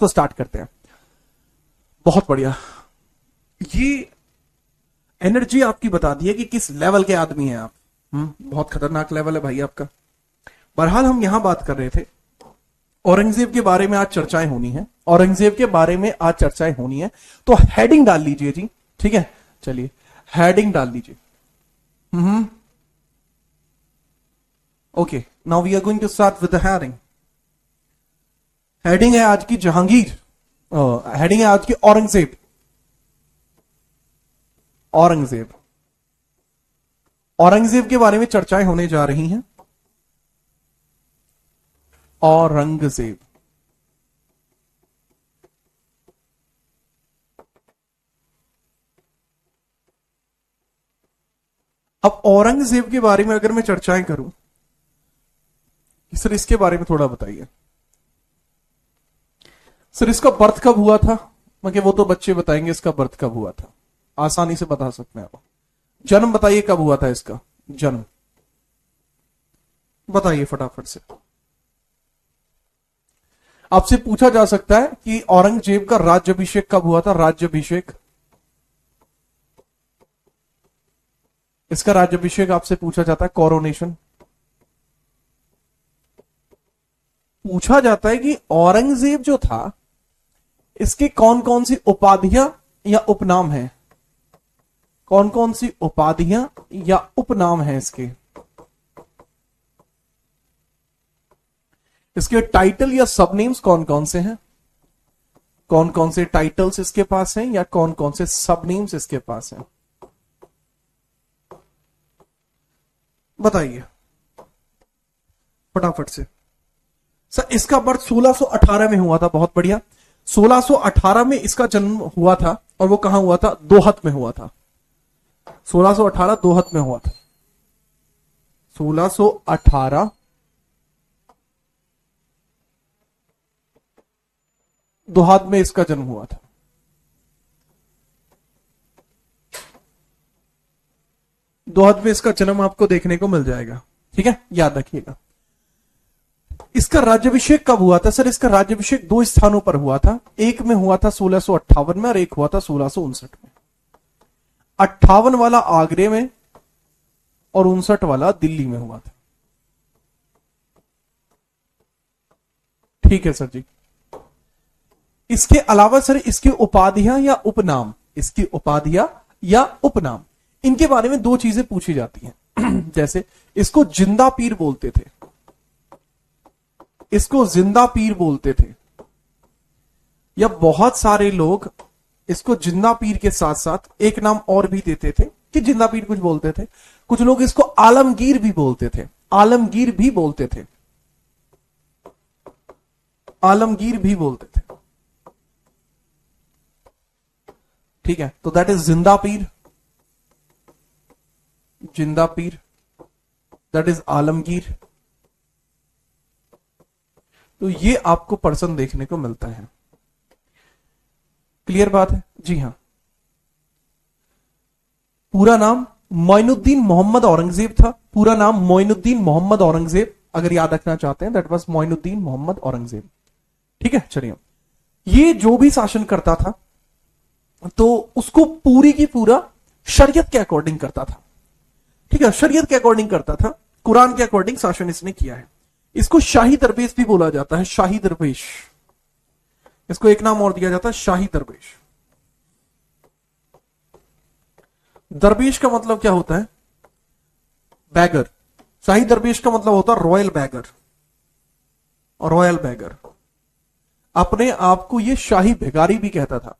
को स्टार्ट करते हैं। बहुत बढ़िया, ये एनर्जी आपकी बता दी है कि किस लेवल के आदमी हैं आप। बहुत खतरनाक लेवल है भाई आपका। बहरहाल हम यहां बात कर रहे थे औरंगजेब के बारे में, आज चर्चाएं होनी है, औरंगजेब के बारे में आज चर्चाएं होनी है। तो हेडिंग डाल लीजिए जी, ठीक है, चलिए हेडिंग डाल लीजिए। Okay, now we are going to start with the heading. Heading है आज की जहांगीर, हेडिंग है आज की औरंगजेब। औरंगजेब, औरंगजेब के बारे में चर्चाएं होने जा रही हैं। औरंगजेब, अब औरंगजेब के बारे में अगर मैं चर्चाएं करूं, सर इसके बारे में थोड़ा बताइए। सर इसका बर्थ कब हुआ था? मगर वो तो बच्चे बताएंगे इसका बर्थ कब हुआ था, आसानी से बता सकते हैं आप। जन्म बताइए कब हुआ था इसका, जन्म बताइए फटाफट से। आपसे पूछा जा सकता है कि औरंगजेब का राज्याभिषेक कब हुआ था, राज्याभिषेक, इसका राज्याभिषेक आपसे पूछा जाता है, कोरोनेशन। पूछा जाता है कि औरंगजेब जो था इसके कौन कौन सी उपाधियां या उपनाम हैं, कौन कौन सी उपाधियां या उपनाम हैं इसके, इसके टाइटल या सब नेम्स कौन कौन से हैं, कौन कौन से टाइटल्स इसके पास हैं या कौन कौन से सब नेम्स इसके पास हैं, बताइए फटाफट से। सर इसका बर्थ 1618 में हुआ था, बहुत बढ़िया। 1618 में इसका जन्म हुआ था और वो कहां हुआ था, दोहत में हुआ था। 1618 दोहत में हुआ था। 1618 दोहत में इसका जन्म हुआ था। दोहत में इसका जन्म आपको देखने को मिल जाएगा, ठीक है, याद रखिएगा। इसका राज्याभिषेक कब हुआ था? सर इसका राज्याभिषेक दो स्थानों पर हुआ था, एक में हुआ था 1658 में और एक हुआ था 1659 में। 58 वाला आगरे में और 59 वाला दिल्ली में हुआ था। ठीक है सर जी। इसके अलावा सर इसकी उपाधियां या उपनाम, इसकी उपाधियां या उपनाम, इनके बारे में दो चीजें पूछी जाती हैं। जैसे इसको जिंदा पीर बोलते थे, इसको जिंदा पीर बोलते थे, या बहुत सारे लोग इसको जिंदा पीर के साथ साथ एक नाम और भी देते थे कि जिंदा पीर कुछ बोलते थे। कुछ लोग इसको आलमगीर भी बोलते थे, आलमगीर भी बोलते थे, आलमगीर भी बोलते थे। ठीक है, तो दैट इज जिंदा पीर, जिंदा पीर, दैट इज आलमगीर। तो ये आपको पर्सन देखने को मिलता है। क्लियर बात है जी? हां, पूरा नाम मोइनुद्दीन मोहम्मद औरंगजेब था, पूरा नाम मोइनुद्दीन मोहम्मद औरंगजेब, अगर याद रखना चाहते हैं दैट वाज मोइनुद्दीन मोहम्मद औरंगजेब। ठीक है, चलिए। ये जो भी शासन करता था तो उसको पूरी की पूरा शरीयत के अकॉर्डिंग करता था। ठीक है, शरीयत के अकॉर्डिंग करता था, कुरान के अकॉर्डिंग शासन इसने किया है। इसको शाही दरवेश भी बोला जाता है, शाही दरवेश। इसको एक नाम और दिया जाता है, शाही दरवेश। दरवेश का मतलब क्या होता है? बैगर। शाही दरवेश का मतलब होता है रॉयल बैगर, रॉयल बैगर। अपने आप को ये शाही भिखारी भी कहता था,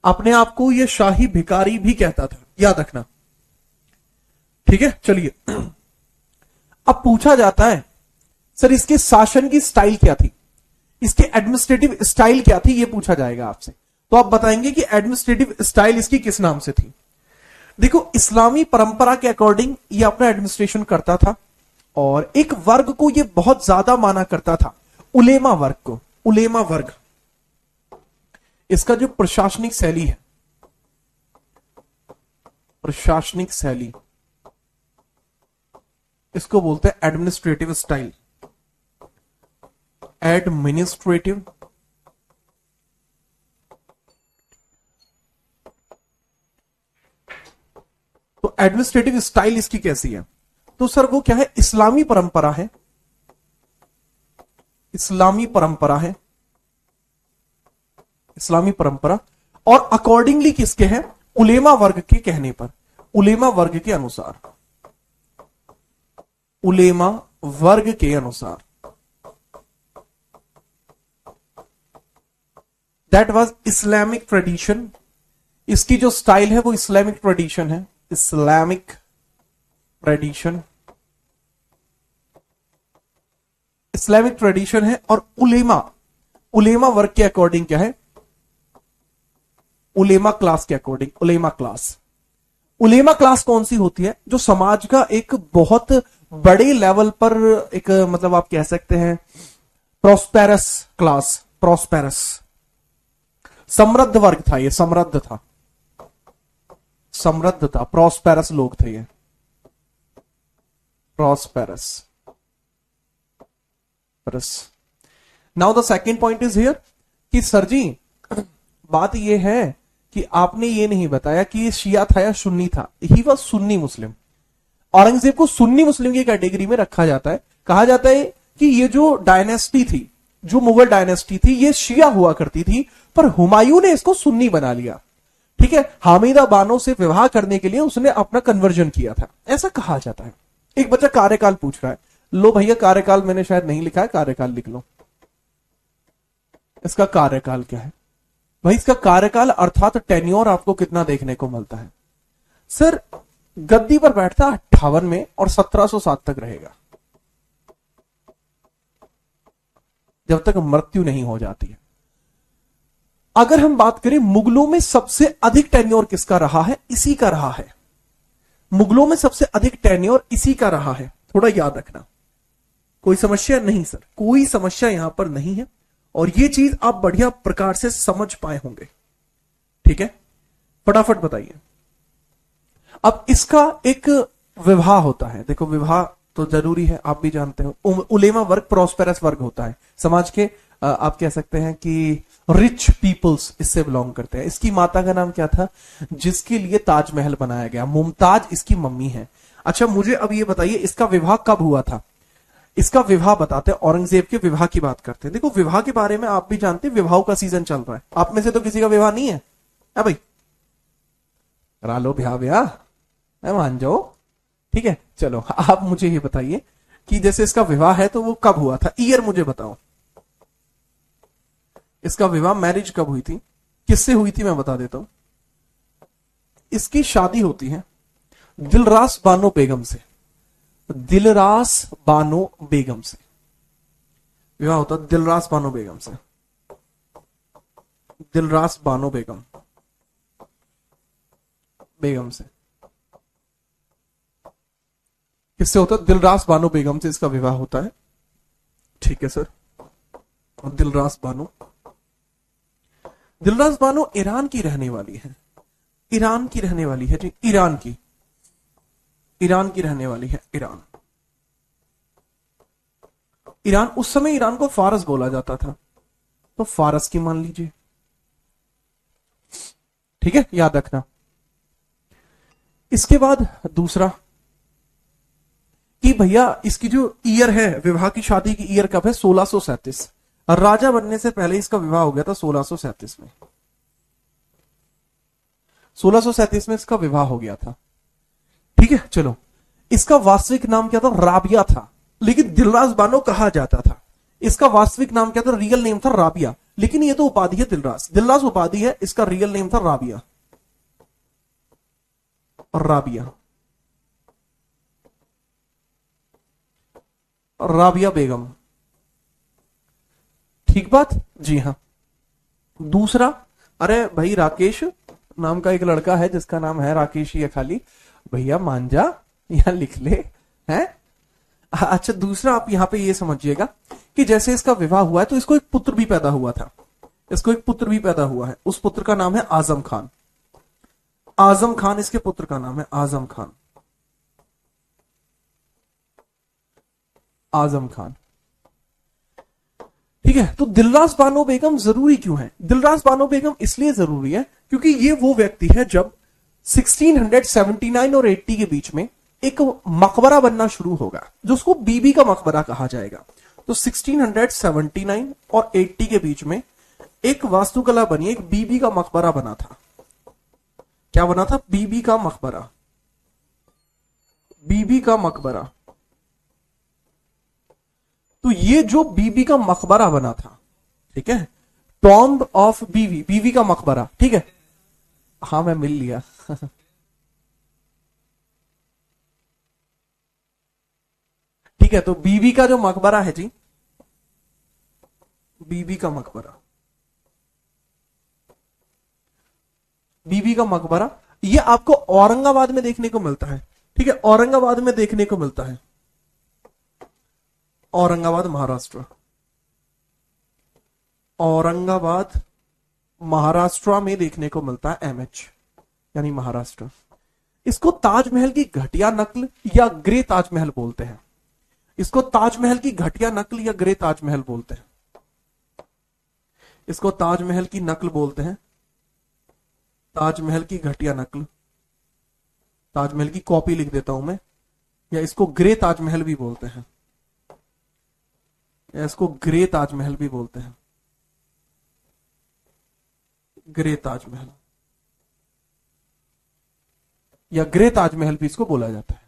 अपने आप को ये शाही भिखारी भी कहता था, याद रखना। ठीक है, चलिए। अब पूछा जाता है सर इसके शासन की स्टाइल क्या थी, इसके एडमिनिस्ट्रेटिव स्टाइल क्या थी, ये पूछा जाएगा आपसे। तो आप बताएंगे कि एडमिनिस्ट्रेटिव स्टाइल इसकी किस नाम से थी। देखो, इस्लामी परंपरा के अकॉर्डिंग ये अपना एडमिनिस्ट्रेशन करता था और एक वर्ग को ये बहुत ज्यादा माना करता था, उलेमा वर्ग को। उलेमा वर्ग इसका जो प्रशासनिक शैली है, प्रशासनिक शैली, इसको बोलते हैं administrative style, administrative administrative style इसकी कैसी है? तो सर वो क्या है, इस्लामी परंपरा है, इस्लामी परंपरा है, इस्लामी परंपरा। और अकॉर्डिंगली किसके है? उलेमा वर्ग के कहने पर, उलेमा वर्ग के अनुसार, उलेमा वर्ग के अनुसार। That was Islamic tradition. इसकी जो स्टाइल है वो इस्लामिक ट्रेडिशन है, इस्लामिक ट्रेडिशन, इस्लामिक ट्रेडिशन है। और उलेमा, उलेमा वर्ग के अकॉर्डिंग क्या है? उलेमा क्लास के अकॉर्डिंग, उलेमा क्लास। उलेमा क्लास कौन सी होती है? जो समाज का एक बहुत बड़े लेवल पर एक मतलब आप कह सकते हैं प्रोस्पेरस क्लास, प्रोस्पेरस समृद्ध वर्ग था, ये समृद्ध था, समृद्ध था, प्रोस्पेरस लोग थे ये, prosperous. Now the second point is here कि सर जी बात ये है कि आपने ये नहीं बताया कि ये शिया था या सुन्नी था। ही वॉज सुन्नी मुस्लिम। औरंगजेब को सुन्नी मुस्लिम की कैटेगरी में रखा जाता है। कहा जाता है कि ये जो डायनेस्टी थी, जो मुगल डायनेस्टी थी, ये शिया हुआ करती थी, पर हुमायूं ने इसको सुन्नी बना लिया। ठीक है, हामिदा बानो से विवाह करने के लिए उसने अपना कन्वर्जन किया था, ऐसा कहा जाता है। एक बच्चा कार्यकाल पूछ रहा है, लो भैया कार्यकाल मैंने शायद नहीं लिखा है, कार्यकाल लिख लो। इसका कार्यकाल क्या है भाई? इसका कार्यकाल अर्थात टेन्योर आपको कितना देखने को मिलता है? सर गद्दी पर बैठता 58 में और 1707 तक रहेगा, जब तक मृत्यु नहीं हो जाती है। अगर हम बात करें मुगलों में सबसे अधिक टेन्योर किसका रहा है? इसी का रहा है। मुगलों में सबसे अधिक टेन्योर इसी का रहा है, थोड़ा याद रखना। कोई समस्या नहीं सर, कोई समस्या यहां पर नहीं है, और ये चीज आप बढ़िया प्रकार से समझ पाए होंगे। ठीक है, फटाफट बताइए। अब इसका एक विवाह होता है, देखो विवाह तो जरूरी है, आप भी जानते हो। उलेमा वर्ग प्रॉस्पेरस वर्ग होता है, समाज के आप कह सकते हैं कि रिच पीपल्स इससे बिलोंग करते हैं। इसकी माता का नाम क्या था जिसके लिए ताजमहल बनाया गया? मुमताज इसकी मम्मी है। अच्छा मुझे अब ये बताइए इसका विवाह कब हुआ था? इसका विवाह बताते हैं, औरंगजेब के विवाह की बात करते हैं। देखो विवाह के बारे में आप भी जानते हैं, विवाह का सीजन चल रहा है। आप में से तो किसी का विवाह नहीं है भाई? करा लो ब्याह, मान जाओ। ठीक है, चलो आप मुझे ये बताइए कि जैसे इसका विवाह है तो वो कब हुआ था? ईयर मुझे बताओ। इसका विवाह, मैरिज कब हुई थी, किससे हुई थी? मैं बता देता हूं। इसकी शादी होती है दिलरास बानो बेगम से, दिलरास बानो बेगम से विवाह होता, दिलरास बानो बेगम से, दिलरास बानो बेगम से किससे होता है? दिलरास बानो बेगम से इसका विवाह होता है। ठीक है सर, दिलरास बानो ईरान की रहने वाली है, ईरान की रहने वाली है जी, ईरान की रहने वाली है। ईरान उस समय ईरान को फारस बोला जाता था, तो फारस की मान लीजिए। ठीक है, याद रखना। इसके बाद दूसरा कि भैया इसकी जो ईयर है, विवाह की शादी की ईयर कब है? 1637। राजा बनने से पहले इसका विवाह हो गया था 1637 में। 1637 में इसका विवाह हो गया था। ठीक है, चलो इसका वास्तविक नाम क्या था? राबिया था, लेकिन दिलरास बानो कहा जाता था। इसका वास्तविक नाम क्या था? रियल नेम था राबिया, लेकिन ये तो उपाधि है दिलरास। दिलरास उपाधि है, इसका रियल नेम था राबिया। और राबिया बेगम। ठीक बात? जी हाँ। दूसरा, अरे भाई राकेश नाम का एक लड़का है जिसका नाम है राकेश या खाली, भैया मान जा, यहां लिख ले हैं। अच्छा दूसरा आप यहां पे ये समझिएगा कि जैसे इसका विवाह हुआ है तो इसको एक पुत्र भी पैदा हुआ था, इसको एक पुत्र भी पैदा हुआ है। उस पुत्र का नाम है आजम खान। आजम खान इसके पुत्र का नाम है, आजम खान। आजम खान। ठीक है, तो दिलरास बानो बेगम जरूरी क्यों है? दिलरास बानो बेगम इसलिए जरूरी है क्योंकि ये वो व्यक्ति है जब 1679 और 80 के बीच में एक मकबरा बनना शुरू होगा जो उसको बीबी का मकबरा कहा जाएगा। तो 1679 और 80 के बीच में एक वास्तुकला बनी, एक बीबी का मकबरा बना था। क्या बना था? बीबी का मकबरा। बीबी का मकबरा। तो ये जो बीबी का मकबरा बना था, ठीक है, टॉम्ब ऑफ बीवी, बीवी का मकबरा, ठीक है। हाँ मैं मिल लिया ठीक है, तो बीवी का जो मकबरा है जी, बीवी का मकबरा, बीबी का मकबरा, ये आपको औरंगाबाद में देखने को मिलता है, ठीक है, औरंगाबाद में देखने को मिलता है, औरंगाबाद महाराष्ट्र, औरंगाबाद महाराष्ट्र में देखने को मिलता है, एमएच यानी महाराष्ट्र। इसको ताजमहल की घटिया नकल या ग्रे ताजमहल बोलते हैं। इसको ताजमहल की घटिया नकल या ग्रे ताजमहल बोलते हैं। इसको ताजमहल की नकल बोलते हैं, ताजमहल की घटिया नकल, ताजमहल की कॉपी लिख देता हूं मैं, या इसको ग्रे ताजमहल भी बोलते हैं, या इसको ग्रे ताजमहल भी बोलते हैं, ग्रे ताजमहल या ग्रे ताजमहल भी इसको बोला जाता है।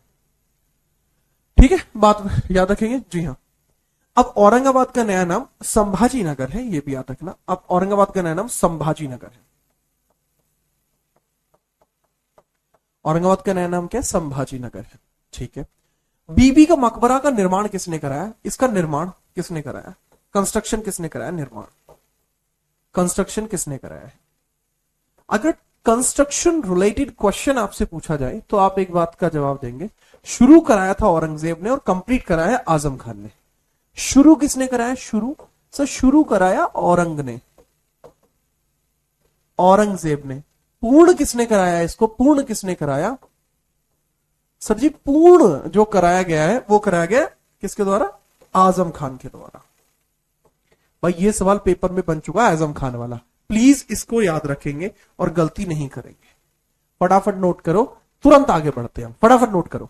ठीक है, बात याद रखेंगे जी हाँ। अब औरंगाबाद का नया नाम संभाजी नगर है, ये भी याद रखना। अब औरंगाबाद का नया नाम संभाजी नगर है। औरंगाबाद का नया नाम क्या है? संभाजी नगर है। ठीक है, बीबी का मकबरा का निर्माण किसने कराया? इसका निर्माण किसने कराया? कंस्ट्रक्शन किसने कराया? निर्माण, कंस्ट्रक्शन किसने कराया है? अगर कंस्ट्रक्शन रिलेटेड क्वेश्चन आपसे पूछा जाए तो आप एक बात का जवाब देंगे, शुरू कराया था औरंगजेब ने और कंप्लीट कराया आजम खान ने। शुरू किसने कराया? शुरू सर, शुरू कराया औरंग ने, औरंगजेब ने। पूर्ण किसने कराया? इसको पूर्ण किसने कराया? सर जी, पूर्ण जो कराया गया है वो कराया गया किसके द्वारा? आजम खान के द्वारा। भाई ये सवाल पेपर में बन चुका है आजम खान वाला, प्लीज इसको याद रखेंगे और गलती नहीं करेंगे। फटाफट नोट करो, तुरंत आगे बढ़ते हैं हम, फटाफट नोट करो।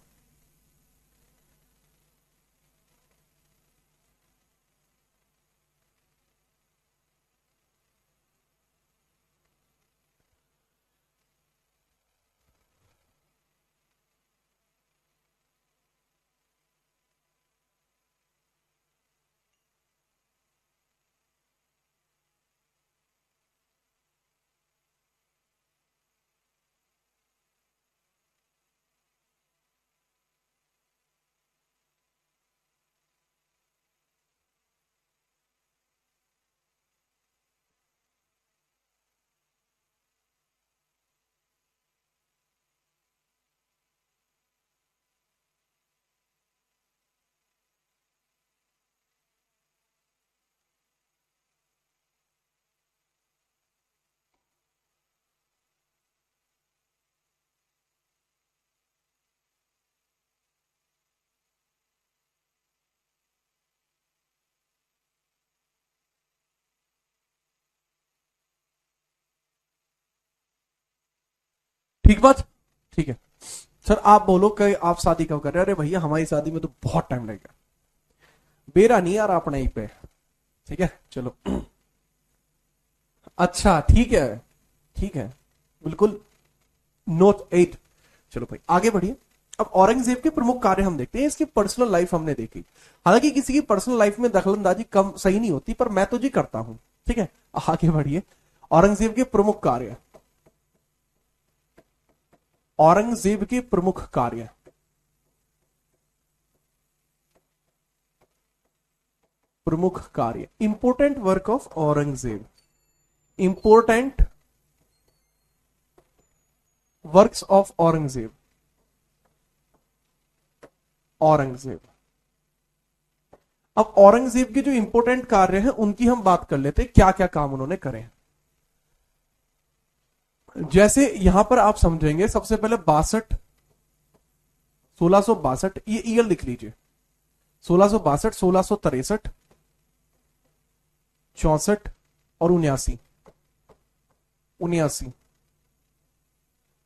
ठीक बात, ठीक है। सर आप बोलो कि आप शादी कब कर रहे हैं? अरे भैया हमारी शादी में तो बहुत टाइम लगेगा, बेरा नहीं यार अपने ही पे। ठीक है चलो अच्छा ठीक है, ठीक है, बिल्कुल, नोट 8। चलो भाई आगे बढ़िए। अब औरंगजेब के प्रमुख कार्य हम देखते हैं, इसकी पर्सनल लाइफ हमने देखी। हालांकि किसी की पर्सनल लाइफ में दखलंदाजी कम सही नहीं होती, पर मैं तो जी करता हूं। ठीक है, आगे बढ़िए। औरंगजेब के प्रमुख कार्य, औरंगजेब के प्रमुख कार्य, प्रमुख कार्य, important work of Aurangzeb, important works of Aurangzeb, Aurangzeb. अब औरंगजेब के जो इंपोर्टेंट कार्य हैं उनकी हम बात कर लेते हैं, क्या क्या काम उन्होंने करे हैं। जैसे यहां पर आप समझेंगे, सबसे पहले 62, 1662, ये ईयर लिख लीजिए, 1662, 1663, 64 और 79, 79,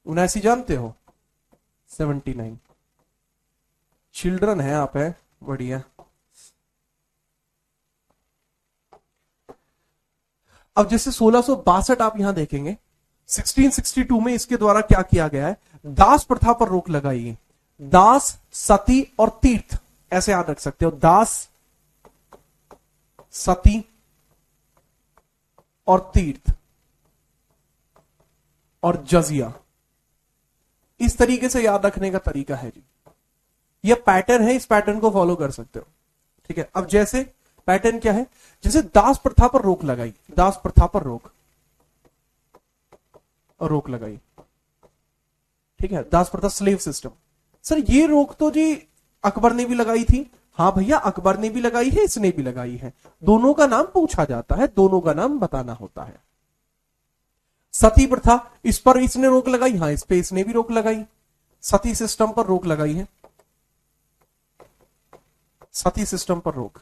79 जानते हो? 79 चिल्ड्रन है आप, है बढ़िया। अब जैसे 1662 आप यहां देखेंगे, 1662 में इसके द्वारा क्या किया गया है, दास प्रथा पर रोक लगाई है। दास, सती और तीर्थ, ऐसे याद रख सकते हो, दास, सती और तीर्थ और जजिया, इस तरीके से याद रखने का तरीका है जी। ये पैटर्न है, इस पैटर्न को फॉलो कर सकते हो, ठीक है। अब जैसे पैटर्न क्या है, जैसे दास प्रथा पर रोक लगाई, दास प्रथा पर रोक लगाई, ठीक है। दास प्रथा, स्लेव सिस्टम। सर ये रोक तो जी अकबर ने भी लगाई थी। हाँ भैया, अकबर ने भी लगाई है, इसने भी लगाई है, दोनों का नाम पूछा जाता है, दोनों का नाम बताना होता है। सती प्रथा, इस पर इसने रोक लगाई, हाँ इस पे इसने भी रोक लगाई, सती सिस्टम पर रोक लगाई है, सती सिस्टम पर रोक।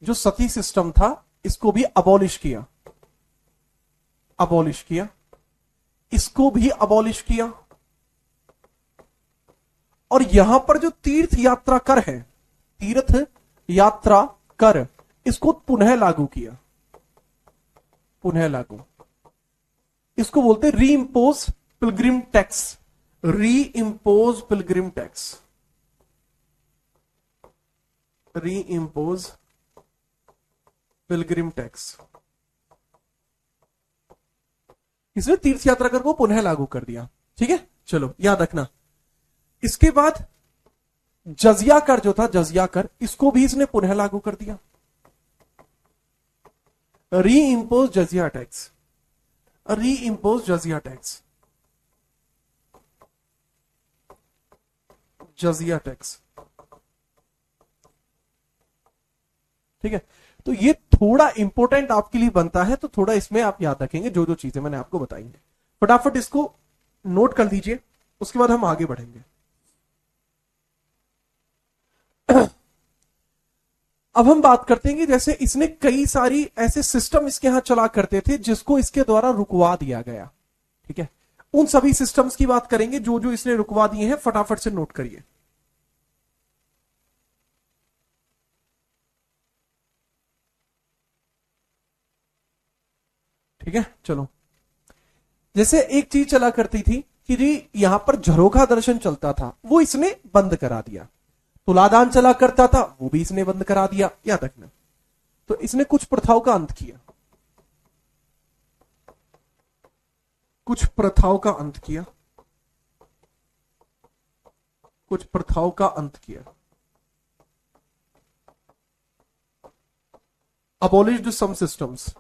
जो सती सिस्टम था इसको भी अबॉलिश किया, अबॉलिश किया, इसको भी अबॉलिश किया। और यहां पर जो तीर्थ यात्रा कर है, तीर्थ यात्रा कर, इसको पुनः लागू किया, पुनः लागू। इसको बोलते री इम्पोज पिलग्रिम टैक्स, री इम्पोज पिलग्रिम टैक्स, री इम्पोज पिलग्रिम टैक्स। इसने तीर्थ यात्रा कर को पुनः लागू कर दिया, ठीक है। चलो याद रखना। इसके बाद जजिया कर जो था, जजिया कर, इसको भी इसने पुनः लागू कर दिया, री इम्पोज जजिया टैक्स, री इम्पोज जजिया टैक्स, जजिया टैक्स, ठीक है। तो ये थोड़ा इंपॉर्टेंट आपके लिए बनता है, तो थोड़ा इसमें आप याद रखेंगे जो जो चीजें मैंने आपको बताएंगे। फटाफट इसको नोट कर लीजिए, उसके बाद हम आगे बढ़ेंगे। अब हम बात करते हैं कि जैसे इसने कई सारी ऐसे सिस्टम इसके यहां चला करते थे जिसको इसके द्वारा रुकवा दिया गया, ठीक है। उन सभी सिस्टम्स की बात करेंगे जो जो इसने रुकवा दिए हैं, फटाफट से नोट करिए। ठीक है, चलो। जैसे एक चीज चला करती थी कि जी यहां पर झरोखा दर्शन चलता था, वो इसने बंद करा दिया। तुलादान चला करता था, वो भी इसने बंद करा दिया, याद रखना। तो इसने कुछ प्रथाओं का अंत किया, कुछ प्रथाओं का अंत किया, कुछ प्रथाओं का अंत किया। abolished some systems,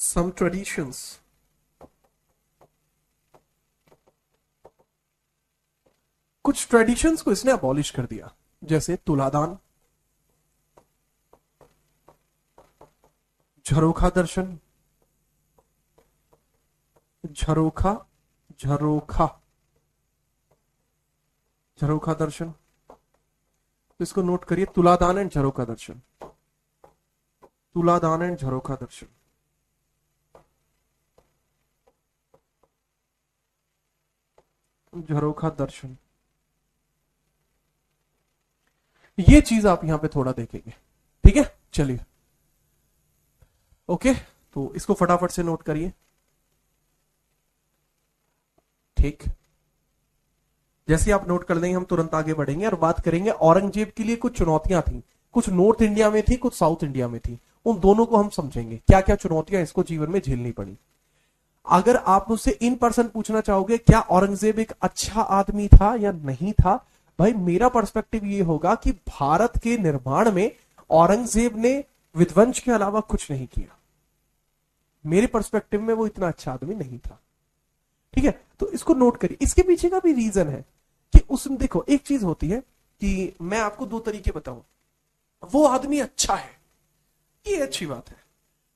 some traditions, कुछ ट्रेडिशंस को इसने अबॉलिश कर दिया, जैसे तुलादान, झरोखा दर्शन, झरोखा झरोखा झरोखा दर्शन। तो इसको नोट करिए, तुलादान एंड झरोखा दर्शन, तुलादान एंड झरोखा दर्शन। झरोखा दर्शन, ये चीज आप यहां पे थोड़ा देखेंगे, ठीक है। चलिए ओके, तो इसको फटाफट से नोट करिए, ठीक। जैसे आप नोट कर देंगे हम तुरंत आगे बढ़ेंगे और बात करेंगे औरंगजेब के लिए कुछ चुनौतियां थी, कुछ नॉर्थ इंडिया में थी, कुछ साउथ इंडिया में थी। उन दोनों को हम समझेंगे, क्या क्या चुनौतियां इसको जीवन में झेलनी पड़ी। अगर आप मुझसे इन पर्सन पूछना चाहोगे क्या औरंगजेब एक अच्छा आदमी था या नहीं था, भाई मेरा पर्सपेक्टिव ये होगा कि भारत के निर्माण में औरंगजेब ने विध्वंस के अलावा कुछ नहीं किया। मेरे पर्सपेक्टिव में वो इतना अच्छा आदमी नहीं था, ठीक है। तो इसको नोट करिए। इसके पीछे का भी रीजन है कि उसमें देखो एक चीज होती है कि मैं आपको दो तरीके बताऊं, वो आदमी अच्छा है, ये अच्छी बात है,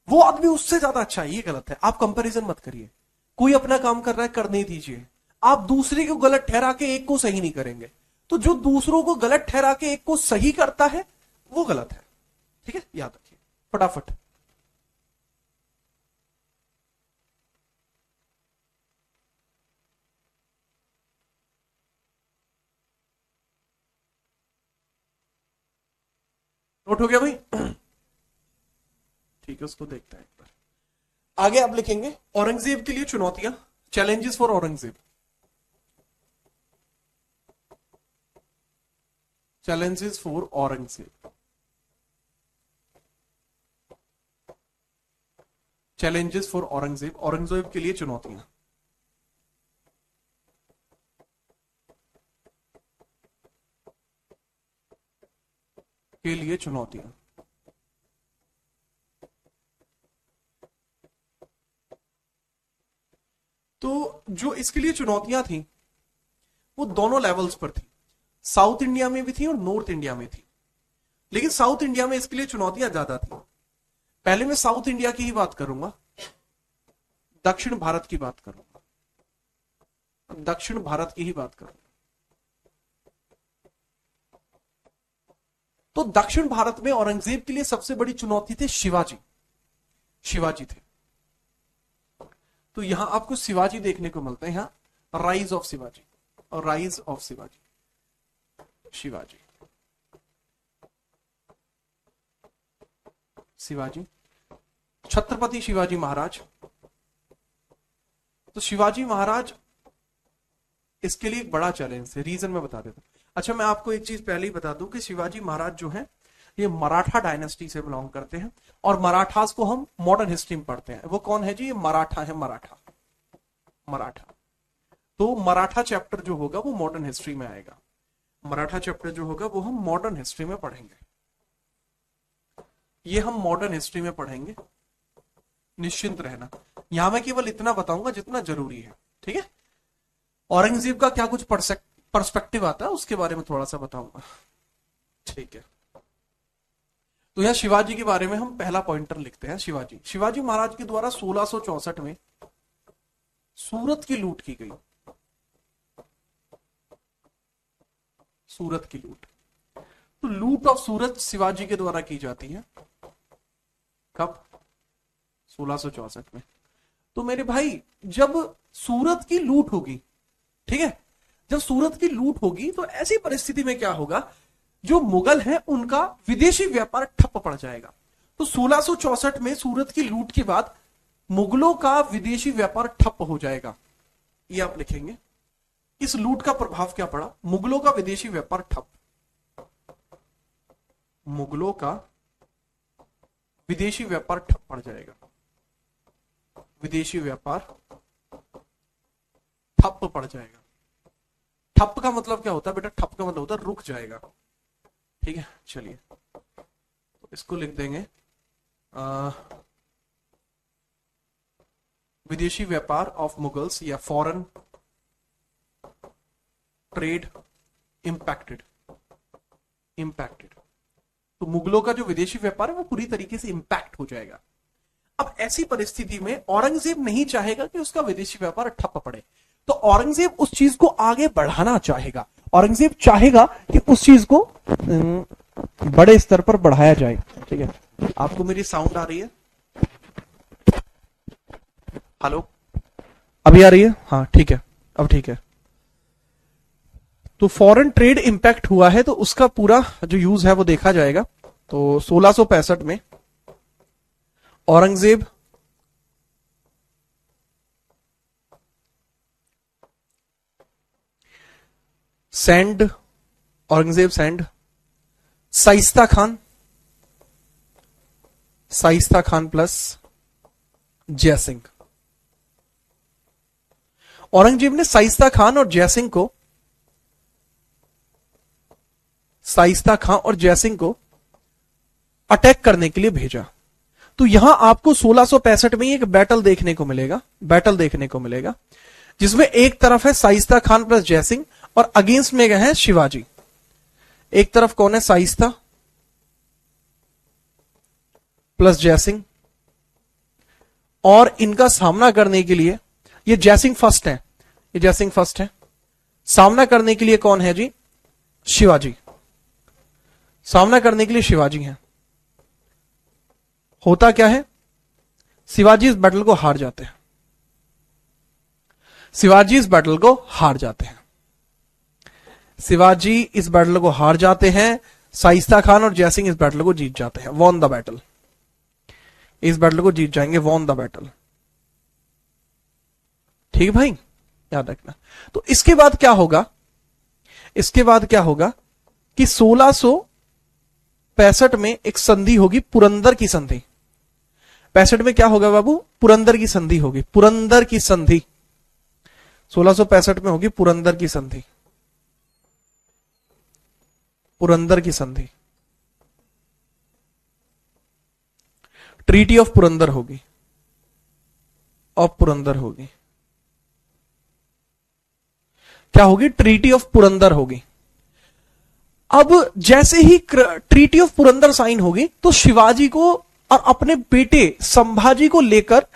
वो आदमी उससे ज्यादा अच्छा है, ये गलत है। आप कंपैरिजन मत करिए। कोई अपना काम कर रहा है, करने दीजिए। आप दूसरे को गलत ठहरा के एक को सही नहीं करेंगे, तो जो दूसरों को गलत ठहरा के एक को सही करता है वो गलत है, ठीक है, याद रखिए फटाफट। नोट हो गया भाई? ठीक है, उसको देखते हैं एक बार। आगे आप लिखेंगे औरंगजेब के लिए चुनौतियां, challenges for Aurangzeb. Challenges for Aurangzeb, challenges for Aurangzeb, Aurangzeb के लिए चुनौतियां। के लिए चुनौतियां। तो जो इसके लिए चुनौतियां थी वो दोनों लेवल्स पर थी, साउथ इंडिया में भी थी और नॉर्थ इंडिया में थी। लेकिन साउथ इंडिया में इसके लिए चुनौतियां ज्यादा थी। पहले मैं साउथ इंडिया की ही बात करूंगा, दक्षिण भारत की बात करूंगा, दक्षिण भारत की ही बात करूंगा। तो दक्षिण भारत में औरंगजेब के लिए सबसे बड़ी चुनौती थे शिवाजी। शिवाजी थे। तो यहां आपको शिवाजी देखने को मिलते हैं, यहां राइज ऑफ शिवाजी और राइज ऑफ शिवाजी। शिवाजी, शिवाजी, छत्रपति शिवाजी महाराज। तो शिवाजी महाराज इसके लिए एक बड़ा चैलेंज है, रीजन मैं बता देता हूं। अच्छा, मैं आपको एक चीज पहले ही बता दूं कि शिवाजी महाराज जो हैं ये मराठा डायनेस्टी से बिलोंग करते हैं, और मराठास को हम मॉडर्न हिस्ट्री में पढ़ते हैं। वो कौन है जी? ये मराठा है, मराठा, मराठा। तो मराठा चैप्टर जो होगा वो मॉडर्न हिस्ट्री में आएगा। मराठा चैप्टर जो होगा वो हम मॉडर्न हिस्ट्री में पढ़ेंगे, ये हम मॉडर्न हिस्ट्री में पढ़ेंगे, निश्चिंत रहना। यहां मैं केवल इतना बताऊंगा जितना जरूरी है, ठीक है? औरंगजेब का क्या कुछ पर्सपेक्टिव आता है उसके बारे में थोड़ा सा बताऊंगा, ठीक है? तो यहां शिवाजी के बारे में हम पहला पॉइंटर लिखते हैं। शिवाजी, शिवाजी महाराज के द्वारा 1664 में सूरत की लूट की गई। सूरत की लूट। तो लूट ऑफ सूरत शिवाजी के द्वारा की जाती है कब? 1664 में। तो मेरे भाई जब सूरत की लूट होगी, ठीक है, जब सूरत की लूट होगी तो ऐसी परिस्थिति में क्या होगा, जो मुगल हैं उनका विदेशी व्यापार ठप पड़ जाएगा। तो 1664 में सूरत की लूट के बाद मुगलों का विदेशी व्यापार ठप हो जाएगा, ये आप लिखेंगे। इस लूट का प्रभाव क्या पड़ा? मुगलों का विदेशी व्यापार ठप, मुगलों का विदेशी व्यापार ठप पड़ जाएगा, विदेशी व्यापार ठप पड़ जाएगा। ठप का मतलब क्या होता है बेटा? ठप का मतलब होता है रुक जाएगा, ठीक है? चलिए तो इसको लिख देंगे विदेशी व्यापार ऑफ मुगल्स या फॉरेन ट्रेड इंपैक्टेड, इंपैक्टेड। तो मुगलों का जो विदेशी व्यापार है वो पूरी तरीके से इंपैक्ट हो जाएगा। अब ऐसी परिस्थिति में औरंगजेब नहीं चाहेगा कि उसका विदेशी व्यापार ठप पड़े, तो औरंगजेब उस चीज को आगे बढ़ाना चाहेगा। औरंगजेब चाहेगा कि उस चीज को बड़े स्तर पर बढ़ाया जाए, ठीक है? आपको मेरी साउंड आ रही है? हेलो, अभी आ रही है? हाँ ठीक है, अब ठीक है। तो फॉरेन ट्रेड इंपैक्ट हुआ है तो उसका पूरा जो यूज है वो देखा जाएगा। तो 1665 में औरंगजेब औरंगजेब सेंड शाइस्ता खान प्लस जयसिंह। औरंगजेब ने शाइस्ता खान और जयसिंह को अटैक करने के लिए भेजा। तो यहां आपको 1665 में एक बैटल देखने को मिलेगा, जिसमें एक तरफ है शाइस्ता खान प्लस जयसिंह और अगेंस्ट में है शिवाजी। एक तरफ कौन है? शाइस्ता प्लस जयसिंह, और इनका सामना करने के लिए ये जयसिंह फर्स्ट है, सामना करने के लिए कौन है जी? शिवाजी। सामना करने के लिए शिवाजी हैं। होता क्या है? शिवाजी इस बैटल को हार जाते हैं, शिवाजी इस बैटल को हार जाते हैं। शाइस्ता खान और जयसिंह इस बैटल को जीत जाते हैं, वॉन द बैटल, इस बैटल को जीत जाएंगे, वॉन द बैटल। ठीक है भाई, याद रखना। तो इसके बाद क्या होगा, इसके बाद क्या होगा कि 1665 में एक संधि होगी, पुरंदर की संधि। 65 में क्या होगा बाबू, पुरंदर की संधि होगी, पुरंदर की संधि 1665 में होगी, पुरंदर की संधि, पुरंदर की संधि, ट्रीटी ऑफ पुरंदर होगी, ऑफ पुरंदर होगी, क्या होगी, ट्रीटी ऑफ पुरंदर होगी। अब जैसे ही ट्रीटी ऑफ पुरंदर साइन होगी तो शिवाजी को और अपने बेटे संभाजी को लेकर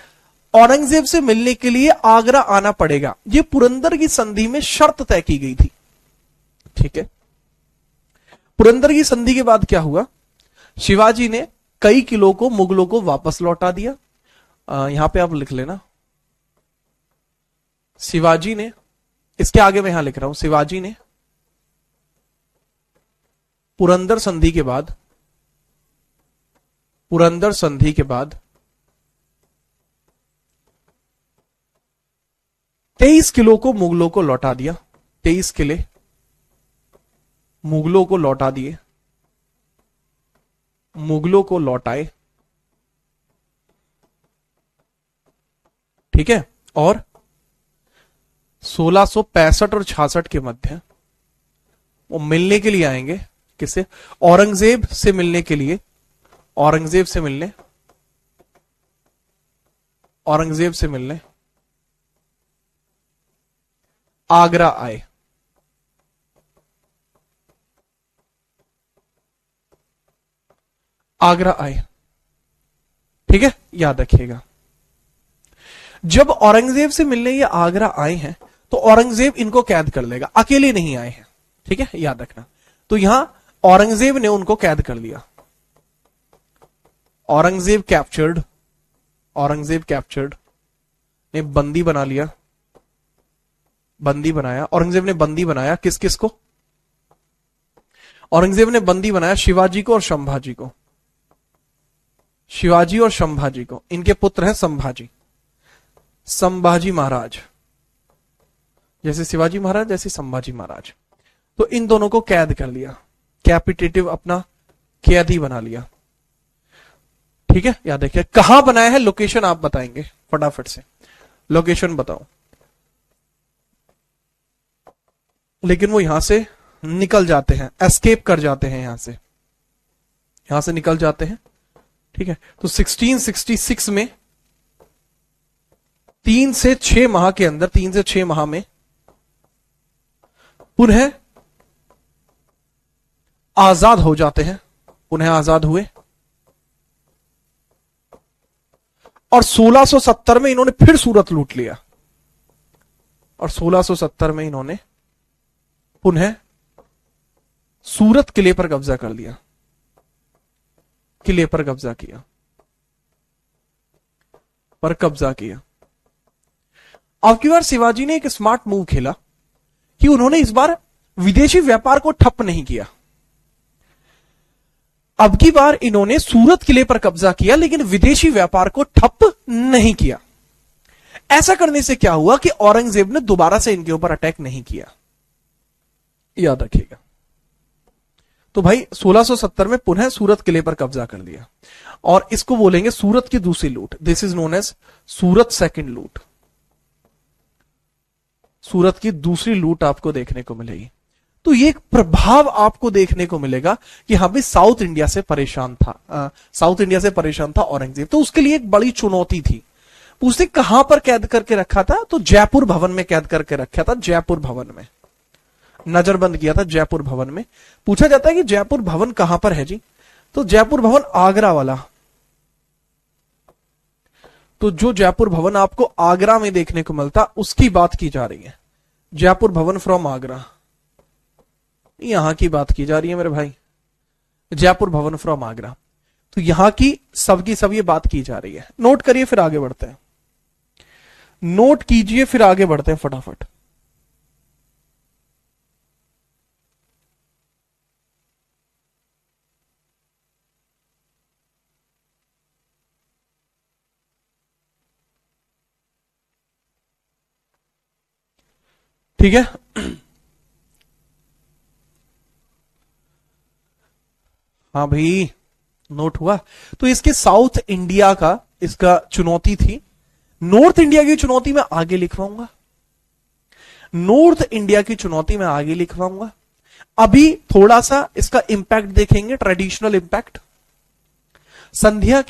औरंगजेब से मिलने के लिए आगरा आना पड़ेगा। यह पुरंदर की संधि में शर्त तय की गई थी। ठीक है, पुरंदर की संधि के बाद क्या हुआ, शिवाजी ने कई किलों को मुगलों को वापस लौटा दिया। यहां पे आप लिख लेना, शिवाजी ने, इसके आगे मैं यहां लिख रहा हूं, शिवाजी ने पुरंदर संधि के बाद, पुरंदर संधि के बाद 23 किलो को मुगलों को लौटा दिया, 23 किले मुगलों को लौटा दिए, मुगलों को लौटाए। ठीक है, और 1665 और 66 के मध्य वो मिलने के लिए आएंगे, किससे, औरंगजेब से मिलने के लिए, औरंगजेब से मिलने, औरंगजेब से मिलने आगरा आए। आगरा आए, ठीक है, याद रखिएगा। जब औरंगजेब से मिलने ये आगरा आए हैं तो औरंगजेब इनको कैद कर लेगा, अकेले नहीं आए हैं। ठीक है, याद रखना। तो यहां औरंगजेब ने उनको कैद कर लिया, औरंगजेब कैप्चर्ड, औरंगजेब कैप्चर्ड ने बंदी बना लिया, बंदी बनाया। औरंगजेब ने बंदी बनाया किस किस को, औरंगजेब ने बंदी बनाया शिवाजी को और संभाजी को, शिवाजी और संभाजी को। इनके पुत्र हैं संभाजी, संभाजी महाराज, जैसे शिवाजी महाराज जैसे संभाजी महाराज। तो इन दोनों को कैद कर लिया, कैपिटेटिव अपना कैदी बना लिया। ठीक है, याद रखिए। कहां बनाया है, लोकेशन आप बताएंगे फटाफट से, लोकेशन बताओ। लेकिन वो यहां से निकल जाते हैं, एस्केप कर जाते हैं, यहां से निकल जाते हैं। ठीक है, तो 1666 में 3 से 6 माह के अंदर, 3 से 6 माह में पुनः आजाद हो जाते हैं, पुनः आजाद हुए। और 1670 में इन्होंने फिर सूरत लूट लिया, और 1670 में इन्होंने पुनः सूरत किले पर कब्जा कर लिया, किले पर कब्जा किया, पर कब्जा किया। अब की बार शिवाजी ने एक स्मार्ट मूव खेला कि उन्होंने इस बार विदेशी व्यापार को ठप नहीं किया। अब की बार इन्होंने सूरत किले पर कब्जा किया लेकिन विदेशी व्यापार को ठप नहीं किया। ऐसा करने से क्या हुआ कि औरंगजेब ने दोबारा से इनके ऊपर अटैक नहीं किया, याद रखिएगा। तो भाई 1670 में पुनः सूरत किले पर कब्जा कर लिया, और इसको बोलेंगे सूरत की दूसरी लूट। This is known as Surat second लूट। सूरत की दूसरी लूट आपको देखने को मिलेगी। तो ये एक प्रभाव आपको देखने को मिलेगा कि हाँ भाई साउथ इंडिया से परेशान था, साउथ इंडिया से परेशान था औरंगजेब। तो उसके लिए एक बड़ी चुनौती थी। उसने कहां पर कैद करके रखा था, तो जयपुर भवन में कैद करके रखा था, जयपुर भवन में नजरबंद किया था, जयपुर भवन में। पूछा जाता है कि जयपुर भवन कहां पर है जी, तो जयपुर भवन आगरा वाला। तो जो जयपुर भवन आपको आगरा में देखने को मिलता, उसकी बात की जा रही है। जयपुर भवन फ्रॉम आगरा, यहां की बात की जा रही है मेरे भाई, जयपुर भवन फ्रॉम आगरा। तो यहां की सब ये बात की जा रही है। नोट करिए, फिर आगे बढ़ते हैं। नोट कीजिए, फिर आगे बढ़ते हैं फटाफट। ठीक है। हाँ भाई, नोट हुआ। तो इसके साउथ इंडिया का इसका चुनौती थी। नॉर्थ इंडिया की चुनौती मैं आगे लिखवाऊंगा, नॉर्थ इंडिया की चुनौती मैं आगे लिखवाऊंगा। अभी थोड़ा सा इसका इंपैक्ट देखेंगे, ट्रेडिशनल इंपैक्ट। संधि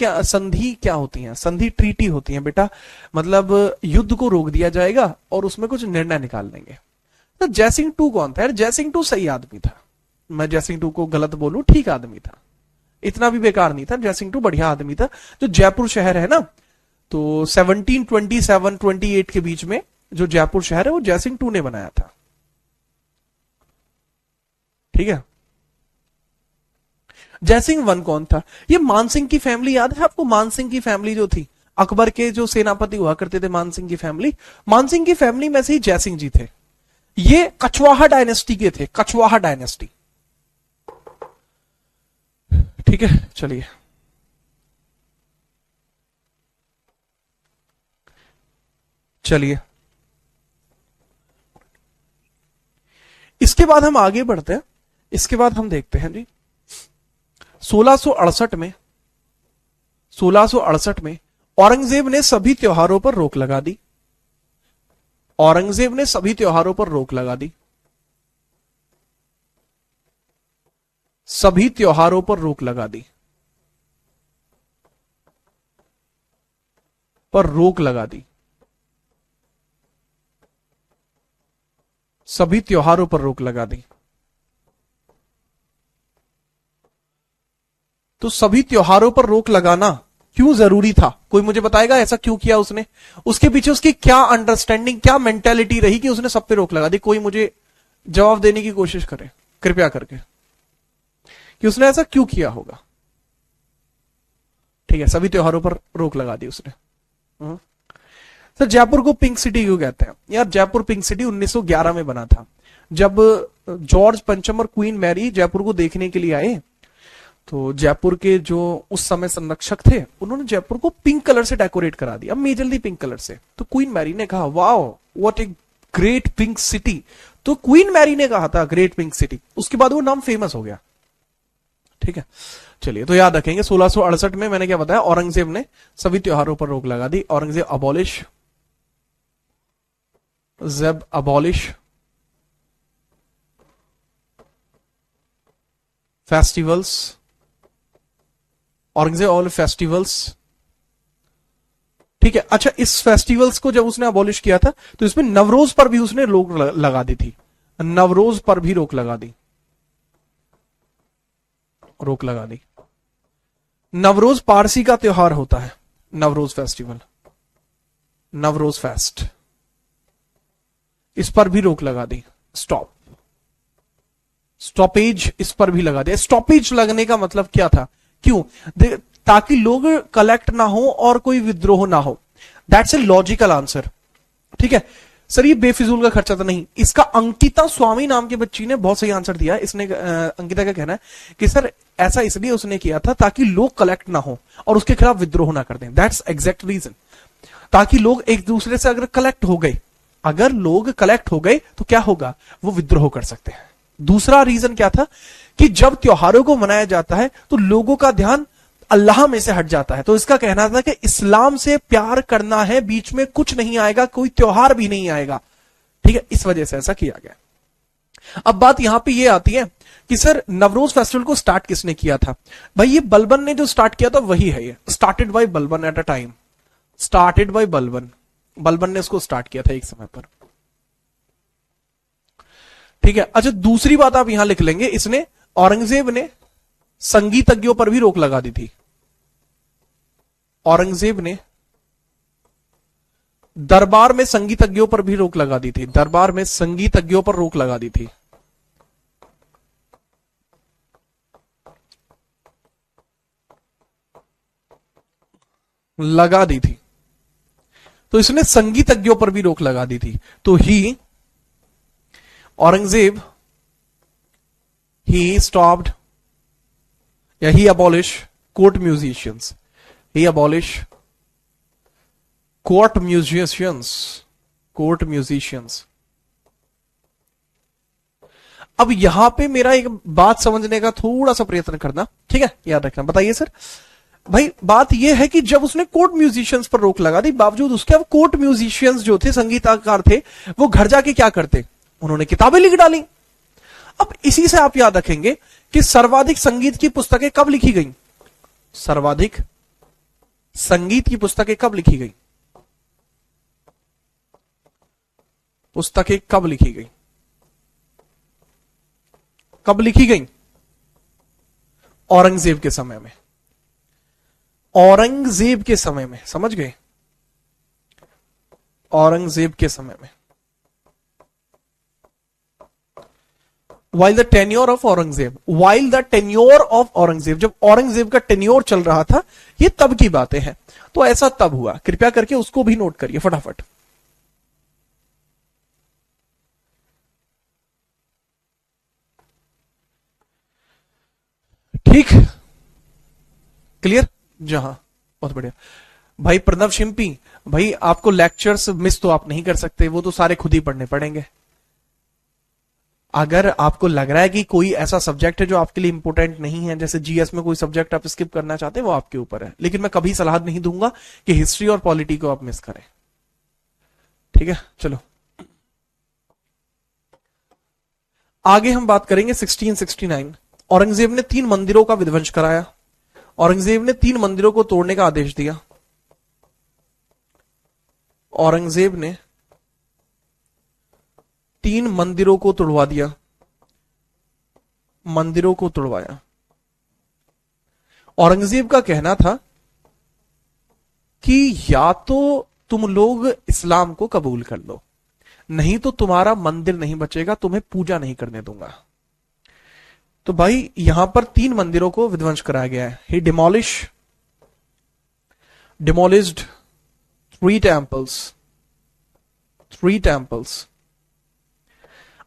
क्या होती है? संधि ट्रीटी होती है बेटा, मतलब युद्ध को रोक दिया जाएगा और उसमें कुछ निर्णय निकाल लेंगे। तो जयसिंह टू कौन था यार? जयसिंह टू सही आदमी था, मैं जयसिंह टू को गलत बोलूं, ठीक आदमी था, इतना भी बेकार नहीं था। जयसिंह टू बढ़िया आदमी था। जो जयपुर शहर है ना, तो 1727-28 के बीच में जो जयपुर शहर है वो जयसिंह टू ने बनाया था। ठीक है। जयसिंह वन कौन था? ये मानसिंह की फैमिली याद है आपको? मानसिंह की फैमिली जो थी, अकबर के जो सेनापति हुआ करते थे, मानसिंह की फैमिली, मानसिंह की फैमिली में से ही जयसिंह जी थे। ये कछवाहा डायनेस्टी के थे, कछवाहा डायनेस्टी। ठीक है, चलिए चलिए इसके बाद हम आगे बढ़ते हैं। इसके बाद हम देखते हैं जी 1668 में, 1668 में औरंगजेब ने सभी त्योहारों पर रोक लगा दी। औरंगजेब ने सभी त्योहारों पर रोक लगा दी। सभी त्योहारों पर रोक लगा दी, पर रोक लगा दी। सभी त्योहारों पर रोक लगा दी। तो सभी त्योहारों पर रोक लगाना क्यों जरूरी था? कोई मुझे बताएगा ऐसा क्यों किया उसने? उसके पीछे उसकी क्या अंडरस्टैंडिंग, क्या मेंटेलिटी रही कि उसने सब पे रोक लगा दी? कोई मुझे जवाब देने की कोशिश करे कृपया करके, कि उसने ऐसा क्यों किया होगा। ठीक है, सभी त्योहारों पर रोक लगा दी उसने। सर जयपुर को पिंक सिटी क्यों कहते हैं? यार जयपुर पिंक सिटी 1911 में बना था। जब जॉर्ज पंचम और क्वीन मैरी जयपुर को देखने के लिए आए, तो जयपुर के जो उस समय संरक्षक थे, उन्होंने जयपुर को पिंक कलर से डेकोरेट करा दिया, मेजरली पिंक कलर से। तो क्वीन मैरी ने कहा wow what a great pink city. तो क्वीन मैरी ने कहा था ग्रेट पिंक सिटी, उसके बाद वो नाम फेमस हो गया। ठीक है, चलिए तो याद रखेंगे 1668 में मैंने क्या बताया, औरंगजेब ने सभी त्योहारों पर रोक लगा दी। Aurangzeb abolish festivals, Aurangzeb all festivals. ठीक है, अच्छा इस फेस्टिवल्स को जब उसने अबॉलिश किया था तो इसमें नवरोज पर भी उसने रोक लगा दी थी। नवरोज पर भी रोक लगा दी, रोक लगा दी। नवरोज पारसी का त्योहार होता है, नवरोज फेस्टिवल, नवरोज फेस्ट, इस पर भी रोक लगा दी। स्टॉपेज इस पर भी लगा दिया। स्टॉपेज लगने का मतलब क्या था? क्यों? ताकि लोग कलेक्ट ना हो और कोई विद्रोह ना हो। That's a logical answer. ठीक है सर, ये बेफिजूल का खर्चा तो नहीं। इसका अंकिता स्वामी नाम की बच्ची ने बहुत सही आंसर दिया। इसने अंकिता का कहना है कि सर ऐसा इसलिए उसने किया था ताकि लोग कलेक्ट ना हो और उसके खिलाफ विद्रोह ना कर दें। दैट्स एग्जैक्ट रीजन, ताकि लोग एक दूसरे से अगर कलेक्ट हो गए, अगर लोग कलेक्ट हो गए तो क्या होगा, वो विद्रोह कर सकते हैं। दूसरा रीजन क्या था कि जब त्योहारों को मनाया जाता है तो लोगों का ध्यान अल्लाह में से हट जाता है। तो इसका कहना था कि इस्लाम से प्यार करना है, बीच में कुछ नहीं आएगा, कोई त्योहार भी नहीं आएगा। ठीक है, इस वजह से ऐसा किया गया। अब बात यहां पे ये आती है कि सर नवरोज फेस्टिवल को स्टार्ट किसने किया था? भाई ये बलबन ने जो स्टार्ट किया था वही है, ये started by Balban at a time, started by Balban. Balban ने इसको स्टार्ट किया था एक समय पर। ठीक है, अच्छा दूसरी बात आप यहां लिख लेंगे, इसने औरंगजेब ने संगीतज्ञों पर भी रोक लगा दी थी। औरंगजेब ने दरबार में संगीतज्ञों पर भी रोक लगा दी थी। दरबार में संगीतज्ञों पर रोक लगा दी थी, लगा दी थी। तो इसने संगीतज्ञों पर भी रोक लगा दी थी। तो ही Aurangzeb he stopped, yeah, he abolished court musicians. He abolished court musicians. Court musicians. अब यहां पे मेरा एक बात समझने का थोड़ा सा प्रयत्न करना, ठीक है, याद रखना। बताइए सर। भाई बात यह है कि जब उसने कोर्ट म्यूजिशियंस पर रोक लगा दी, बावजूद उसके अब कोर्ट म्यूजिशियंस जो थे, संगीतकार थे, वो घर जाके क्या करते, उन्होंने किताबें लिख डाली। अब इसी से आप याद रखेंगे कि सर्वाधिक संगीत की पुस्तकें कब लिखी गई, सर्वाधिक संगीत की पुस्तकें कब लिखी गई, पुस्तकें कब लिखी गई, कब लिखी गई? औरंगजेब के समय में, औरंगजेब के समय में, समझ गए? औरंगजेब के समय में। While the tenure of Aurangzeb, while the tenure of Aurangzeb, जब औरंगजेब का टेन्योर चल रहा था, ये तब की बातें हैं। तो ऐसा तब हुआ, कृपया करके उसको भी नोट करिए फटाफट। ठीक, क्लियर? जहां, बहुत बढ़िया भाई। प्रणव शिंपी, भाई आपको लेक्चर्स मिस तो आप नहीं कर सकते, वो तो सारे खुद ही पढ़ने पड़ेंगे। अगर आपको लग रहा है कि कोई ऐसा सब्जेक्ट है जो आपके लिए इंपॉर्टेंट नहीं है, जैसे जीएस में कोई सब्जेक्ट आप स्किप करना चाहते हैं, वो आपके ऊपर है, लेकिन मैं कभी सलाह नहीं दूंगा कि हिस्ट्री और पॉलिटी को आप मिस करें। ठीक है, चलो आगे हम बात करेंगे 1669। औरंगजेब ने 3 मंदिरों का विध्वंस कराया। औरंगजेब ने 3 मंदिरों को तोड़ने का आदेश दिया। औरंगजेब ने 3 मंदिरों को तोड़वा दिया, मंदिरों को तोड़वाया। औरंगजेब का कहना था कि या तो तुम लोग इस्लाम को कबूल कर लो, नहीं तो तुम्हारा मंदिर नहीं बचेगा, तुम्हें पूजा नहीं करने दूंगा। तो भाई यहां पर 3 मंदिरों को विध्वंस कराया गया है। ही डिमोलिश्ड 3 टेम्पल्स, 3 टेम्पल्स।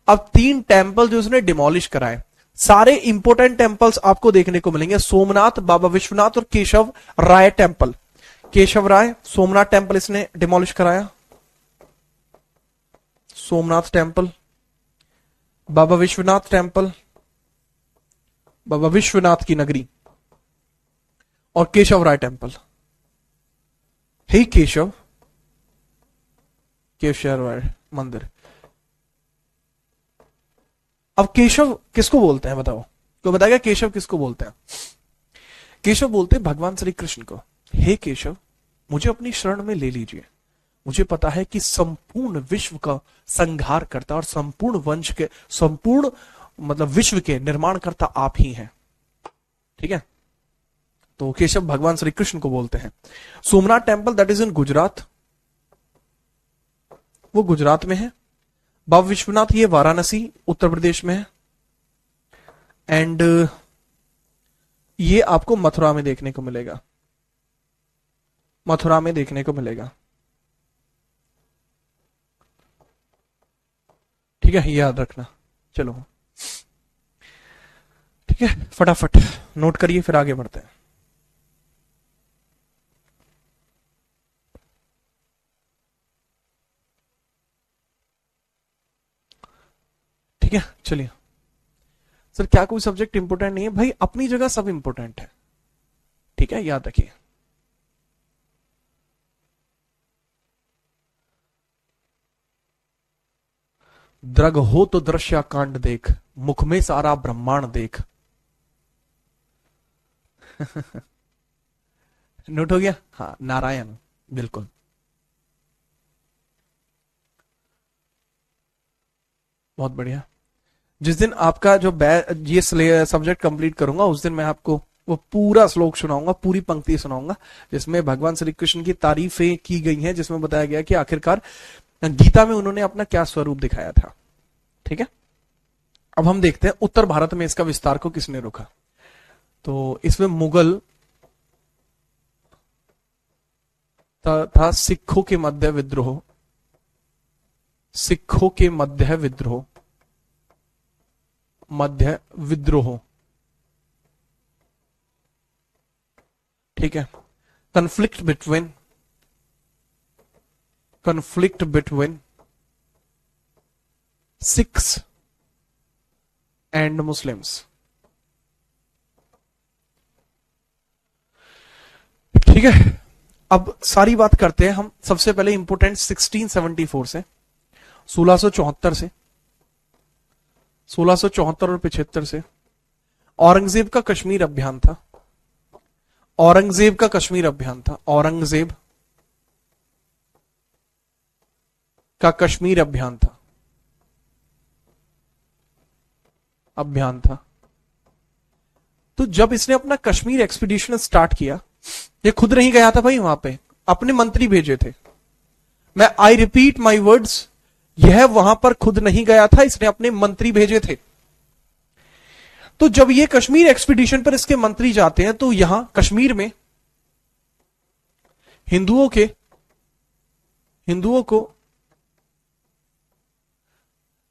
अब 3 टेम्पल जो उसने डिमोलिश कराए, सारे इंपोर्टेंट टेम्पल्स आपको देखने को मिलेंगे, सोमनाथ, बाबा विश्वनाथ और केशव राय टेम्पल। केशव राय, सोमनाथ टेम्पल इसने डिमोलिश कराया, सोमनाथ टेम्पल, बाबा विश्वनाथ टेम्पल, बाबा विश्वनाथ की नगरी, और केशव राय टेम्पल। हे केशव राय मंदिर। अब केशव किसको बोलते हैं बताओ, तो बताएगा केशव किसको बोलते हैं? केशव बोलते हैं भगवान श्री कृष्ण को। हे केशव, मुझे अपनी शरण में ले लीजिए, मुझे पता है कि संपूर्ण विश्व का संहार करता और संपूर्ण वंश के, संपूर्ण मतलब विश्व के निर्माण करता आप ही हैं। ठीक है, तो केशव भगवान श्री कृष्ण को बोलते हैं। Somnath temple that is in Gujarat, वो गुजरात में है। बाबा विश्वनाथ ये वाराणसी उत्तर प्रदेश में है। एंड ये आपको मथुरा में देखने को मिलेगा, मथुरा में देखने को मिलेगा। ठीक है, याद रखना। चलो ठीक है, फटाफट नोट करिए, फिर आगे बढ़ते हैं। ठीक है, चलिए। सर क्या कोई सब्जेक्ट इंपोर्टेंट नहीं है? भाई अपनी जगह सब इंपोर्टेंट है, ठीक है, याद रखिए। द्रग हो तो दृश्य कांड देख, मुख में सारा ब्रह्मांड देख। नोट हो गया? हाँ, नारायण, बिल्कुल। बहुत बढ़िया। जिस दिन आपका जो ये सब्जेक्ट कंप्लीट करूंगा, उस दिन मैं आपको वो पूरा श्लोक सुनाऊंगा, पूरी पंक्ति सुनाऊंगा, जिसमें भगवान श्री कृष्ण की तारीफें की गई हैं, जिसमें बताया गया कि आखिरकार गीता में उन्होंने अपना क्या स्वरूप दिखाया था। ठीक है, अब हम देखते हैं उत्तर भारत में इसका विस्तार को किसने रोका। तो इसमें मुगल था सिखों के मध्य विद्रोह, सिखों के मध्य विद्रोह, मध्य विद्रोह। ठीक है, conflict between Sikhs and Muslims. ठीक है, अब सारी बात करते हैं हम। सबसे पहले इंपोर्टेंट 1674 से, 1674 से, 1674 और 75 से औरंगजेब का कश्मीर अभियान था। औरंगजेब का कश्मीर अभियान था। औरंगजेब का कश्मीर अभियान था। तो जब इसने अपना कश्मीर एक्सपीडिशन स्टार्ट किया, ये खुद नहीं गया था भाई वहां पे, अपने मंत्री भेजे थे। मैं आई रिपीट माई वर्ड्स, यह वहां पर खुद नहीं गया था, इसने अपने मंत्री भेजे थे। तो जब ये कश्मीर एक्सपीडिशन पर इसके मंत्री जाते हैं, तो यहां कश्मीर में हिंदुओं को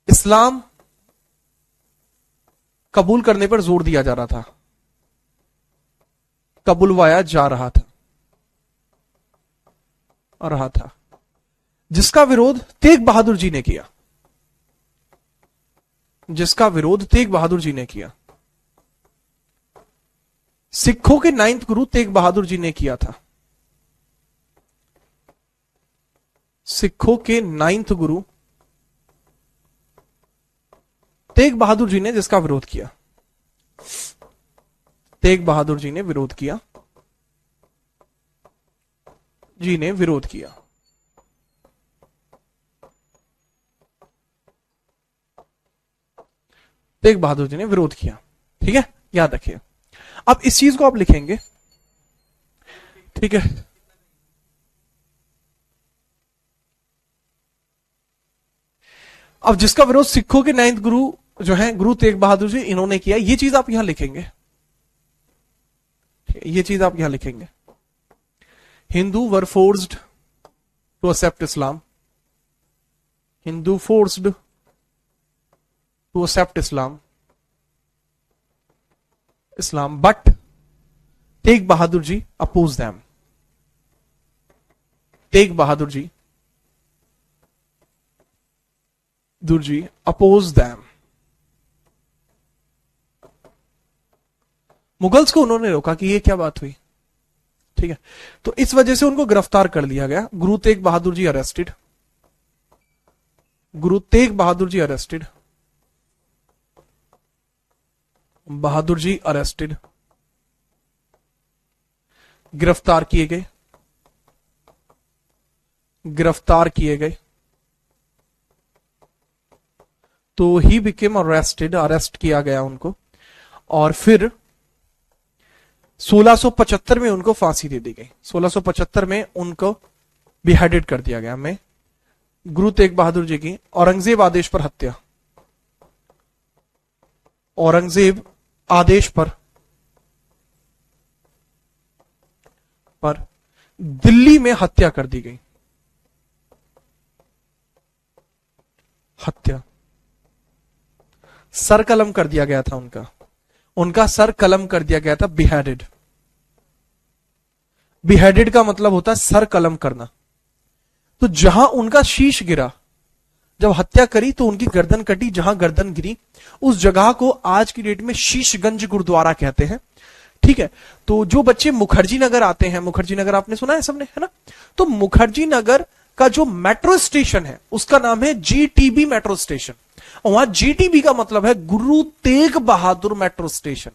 इस्लाम कबूल करने पर जोर दिया जा रहा था, कबूलवाया जा रहा था, जिसका विरोध तेग बहादुर जी ने किया। सिखों के 9th गुरु तेग बहादुर जी ने किया था। सिखों के 9th गुरु तेग बहादुर जी ने जिसका विरोध किया, तेग बहादुर जी ने विरोध किया, तेग बहादुर जी ने विरोध किया। ठीक है, याद रखिए। अब इस चीज को आप लिखेंगे, ठीक है। अब जिसका विरोध सिखों के 9th गुरु जो है गुरु तेग बहादुर जी, इन्होंने किया, ये चीज आप यहां लिखेंगे, ये चीज आप यहां लिखेंगे। Hindu were forced to accept Islam, Hindu forced to accept Islam, but Tegh Bahadur ji oppose them, Tegh Bahadur ji oppose them. Mughals को उन्होंने रोका कि ये क्या बात हुई। ठीक है, तो इस वजह से उनको गिरफ्तार कर लिया गया। गुरु तेग बहादुर जी अरेस्टेड, गिरफ्तार किए गए, तो ही बिकेम अरेस्टेड, अरेस्ट किया गया उनको, और फिर 1675 में उनको फांसी दे दी गई। 1675 में उनको बिहेडेड कर दिया गया। में गुरु तेग बहादुर जी की औरंगजेब आदेश पर हत्या, औरंगजेब आदेश पर दिल्ली में हत्या कर दी गई। हत्या, सर कलम कर दिया गया था उनका सर कलम कर दिया गया था। बिहेडेड का मतलब होता है सर कलम करना। तो जहां उनका शीश गिरा, जब हत्या करी तो उनकी गर्दन कटी, जहां गर्दन गिरी उस जगह को आज की डेट में शीशगंज गुरुद्वारा कहते हैं। ठीक है, तो जो बच्चे मुखर्जी नगर आते हैं, मुखर्जी नगर आपने सुना है सबने, है ना? तो मुखर्जी नगर का जो मेट्रो स्टेशन है उसका नाम है जीटीबी मेट्रो स्टेशन। वहां जीटीबी का मतलब है गुरु तेग बहादुर मेट्रो स्टेशन।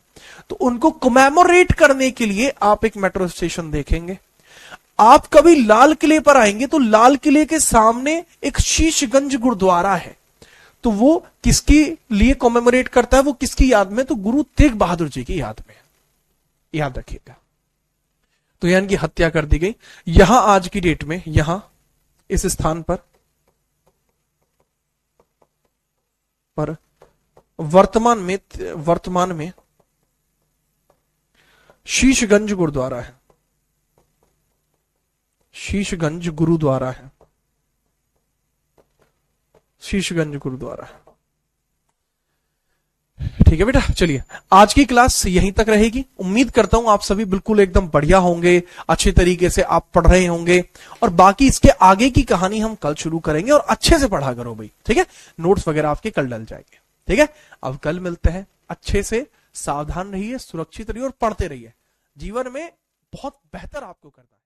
तो उनको कमेमोरेट करने के लिए आप एक मेट्रो स्टेशन देखेंगे। आप कभी लाल किले पर आएंगे तो लाल किले के सामने एक शीशगंज गुरुद्वारा है। तो वो किसके लिए कमेमोरेट करता है, वो किसकी याद में? तो गुरु तेग बहादुर जी की याद में। याद रखिएगा। तो यानी कि हत्या कर दी गई। यहां आज की डेट में, यहां इस स्थान पर वर्तमान में शीशगंज गुरुद्वारा है, शीशगंज गुरुद्वारा है, शीशगंज गुरुद्वारा है। ठीक है बेटा, चलिए आज की क्लास यहीं तक रहेगी। उम्मीद करता हूं आप सभी बिल्कुल एकदम बढ़िया होंगे, अच्छे तरीके से आप पढ़ रहे होंगे, और बाकी इसके आगे की कहानी हम कल शुरू करेंगे। और अच्छे से पढ़ा करो भाई, ठीक है? नोट्स वगैरह आपके कल डल जाएंगे। ठीक है, अब कल मिलते हैं। अच्छे से सावधान रहिए, सुरक्षित रहिए और पढ़ते रहिए। जीवन में बहुत बेहतर आपको करना है।